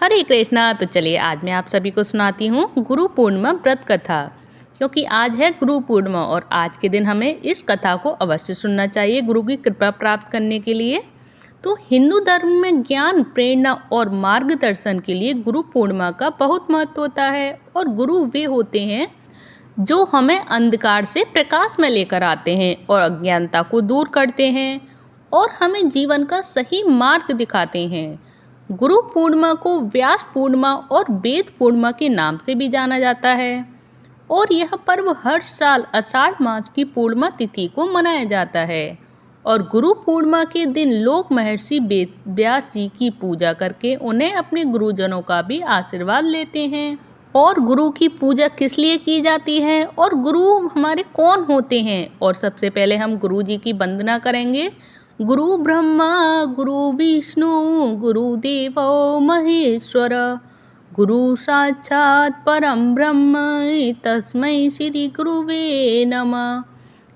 हरे कृष्णा। तो चलिए आज मैं आप सभी को सुनाती हूँ गुरु पूर्णिमा व्रत कथा। क्योंकि आज है गुरु पूर्णिमा और आज के दिन हमें इस कथा को अवश्य सुनना चाहिए गुरु की कृपा प्राप्त करने के लिए। तो हिंदू धर्म में ज्ञान, प्रेरणा और मार्गदर्शन के लिए गुरु पूर्णिमा का बहुत महत्व होता है। और गुरु वे होते हैं जो हमें अंधकार से प्रकाश में लेकर आते हैं और अज्ञानता को दूर करते हैं और हमें जीवन का सही मार्ग दिखाते हैं। गुरु पूर्णिमा को व्यास पूर्णिमा और वेद पूर्णिमा के नाम से भी जाना जाता है और यह पर्व हर साल आषाढ़ मास की पूर्णिमा तिथि को मनाया जाता है। और गुरु पूर्णिमा के दिन लोग महर्षि वेद व्यास जी की पूजा करके उन्हें अपने गुरुजनों का भी आशीर्वाद लेते हैं। और गुरु की पूजा किस लिए की जाती है और गुरु हमारे कौन होते हैं, और सबसे पहले हम गुरु जी की वंदना करेंगे। गुरु ब्रह्मा गुरु विष्णु गुरुदेवो महेश्वर, गुरु साक्षात परम ब्रह्म तस्मै श्री गुरुवे नमः।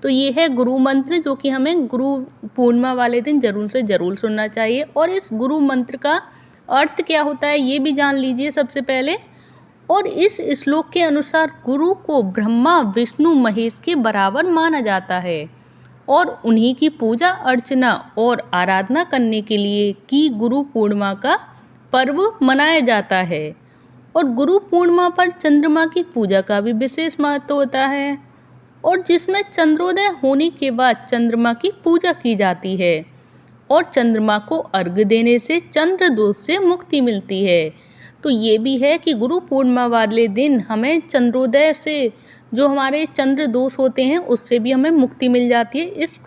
तो ये है गुरु मंत्र जो कि हमें गुरु पूर्णिमा वाले दिन जरूर से जरूर सुनना चाहिए। और इस गुरु मंत्र का अर्थ क्या होता है ये भी जान लीजिए सबसे पहले। और इस श्लोक के अनुसार गुरु को ब्रह्मा विष्णु महेश के बराबर माना जाता है और उन्हीं की पूजा अर्चना और आराधना करने के लिए की गुरु पूर्णिमा का पर्व मनाया जाता है। और गुरु पूर्णिमा पर चंद्रमा की पूजा का भी विशेष महत्व होता है और जिसमें चंद्रोदय होने के बाद चंद्रमा की पूजा की जाती है और चंद्रमा को अर्घ्य देने से चंद्र दोष से मुक्ति मिलती है। तो ये भी है कि गुरु पूर्णिमा वाले दिन हमें चंद्रोदय से जो हमारे चंद्र दोष होते हैं उससे भी हमें मुक्ति मिल जाती है। इस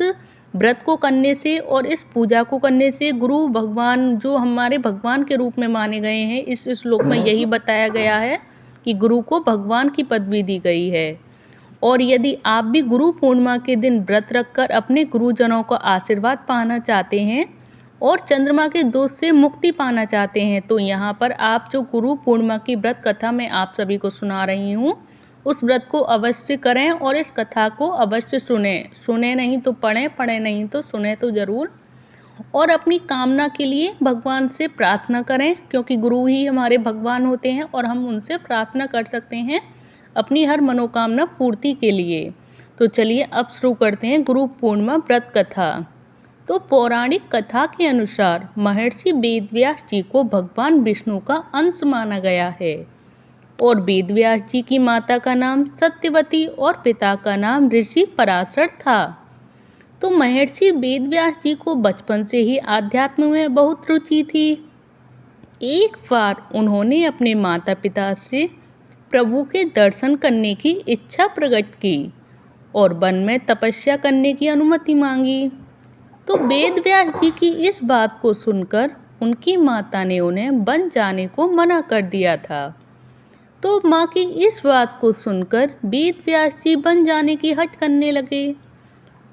व्रत को करने से और इस पूजा को करने से गुरु भगवान जो हमारे भगवान के रूप में माने गए हैं, इस श्लोक में यही बताया गया है कि गुरु को भगवान की पदवी दी गई है। और यदि आप भी गुरु पूर्णिमा के दिन व्रत रखकर अपने गुरुजनों का आशीर्वाद पाना चाहते हैं और चंद्रमा के दोष से मुक्ति पाना चाहते हैं तो यहाँ पर आप जो गुरु पूर्णिमा की व्रत कथा मैं आप सभी को सुना रही हूँ उस व्रत को अवश्य करें और इस कथा को अवश्य सुने नहीं तो पढ़ें नहीं तो सुने तो ज़रूर। और अपनी कामना के लिए भगवान से प्रार्थना करें क्योंकि गुरु ही हमारे भगवान होते हैं और हम उनसे प्रार्थना कर सकते हैं अपनी हर मनोकामना पूर्ति के लिए। तो चलिए अब शुरू करते हैं गुरु पूर्णिमा व्रत कथा। तो पौराणिक कथा के अनुसार महर्षि वेदव्यास जी को भगवान विष्णु का अंश माना गया है और वेदव्यास जी की माता का नाम सत्यवती और पिता का नाम ऋषि पराशर था। तो महर्षि वेदव्यास जी को बचपन से ही आध्यात्म में बहुत रुचि थी। एक बार उन्होंने अपने माता पिता से प्रभु के दर्शन करने की इच्छा प्रकट की और वन में तपस्या करने की अनुमति मांगी। तो वेदव्यास जी की इस बात को सुनकर उनकी माता ने उन्हें वन जाने को मना कर दिया था। तो माँ की इस बात को सुनकर वेदव्यास जी वन जाने की हट करने लगे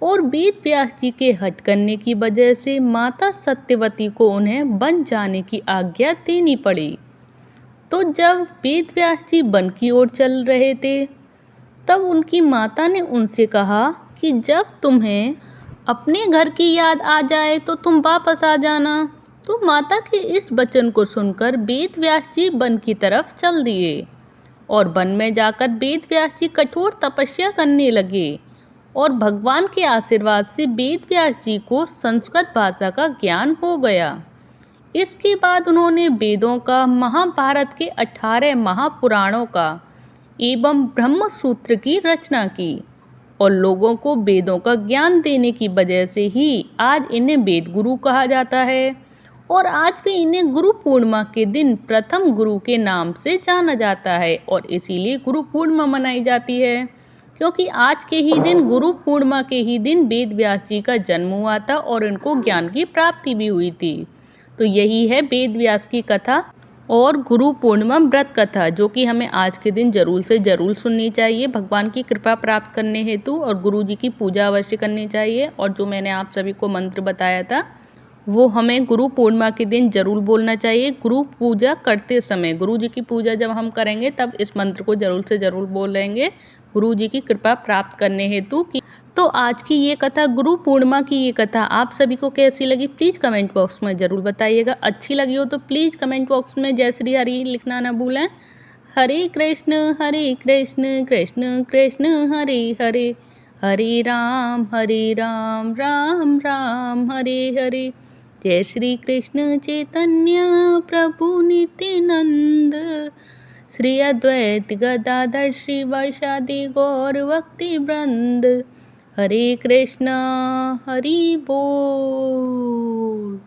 और वेदव्यास जी के हट करने की वजह से माता सत्यवती को उन्हें वन जाने की आज्ञा देनी पड़ी। तो जब वेदव्यास जी वन की ओर चल रहे थे तब उनकी माता ने उनसे कहा कि जब तुम्हें अपने घर की याद आ जाए तो तुम वापस आ जाना। तो माता के इस वचन को सुनकर वेदव्यास जी वन की तरफ चल दिए और वन में जाकर वेदव्यास जी कठोर तपस्या करने लगे और भगवान के आशीर्वाद से वेदव्यास जी को संस्कृत भाषा का ज्ञान हो गया। इसके बाद उन्होंने वेदों का, महाभारत के 18 महापुराणों का एवं ब्रह्म सूत्र की रचना की और लोगों को वेदों का ज्ञान देने की वजह से ही आज इन्हें वेद गुरु कहा जाता है और आज भी इन्हें गुरु पूर्णिमा के दिन प्रथम गुरु के नाम से जाना जाता है और इसीलिए गुरु पूर्णिमा मनाई जाती है क्योंकि आज के ही दिन, गुरु पूर्णिमा के ही दिन वेद व्यास जी का जन्म हुआ था और इनको ज्ञान की प्राप्ति भी हुई थी। तो यही है वेद व्यास की कथा और गुरु पूर्णिमा व्रत कथा जो कि हमें आज के दिन जरूर से जरूर सुननी चाहिए भगवान की कृपा प्राप्त करने हेतु और गुरु जी की पूजा अवश्य करनी चाहिए। और जो मैंने आप सभी को मंत्र बताया था वो हमें गुरु पूर्णिमा के दिन जरूर बोलना चाहिए। गुरु पूजा करते समय, गुरु जी की पूजा जब हम करेंगे तब इस मंत्र को जरूर से जरूर बोलेंगे गुरु जी की कृपा प्राप्त करने हेतु कि तो आज की ये कथा, गुरु पूर्णिमा की ये कथा आप सभी को कैसी लगी प्लीज़ कमेंट बॉक्स में ज़रूर बताइएगा। अच्छी लगी हो तो प्लीज़ कमेंट बॉक्स में जय श्री हरि लिखना ना भूलें। हरे कृष्ण कृष्ण कृष्ण हरे हरे, हरे राम राम राम हरे हरे। जय श्री कृष्ण चैतन्य प्रभु नित्यानंद, श्री अद्वैत गदाधर श्रीवासादि गौर भक्ति वृंद। हरे कृष्णा हरि बोल।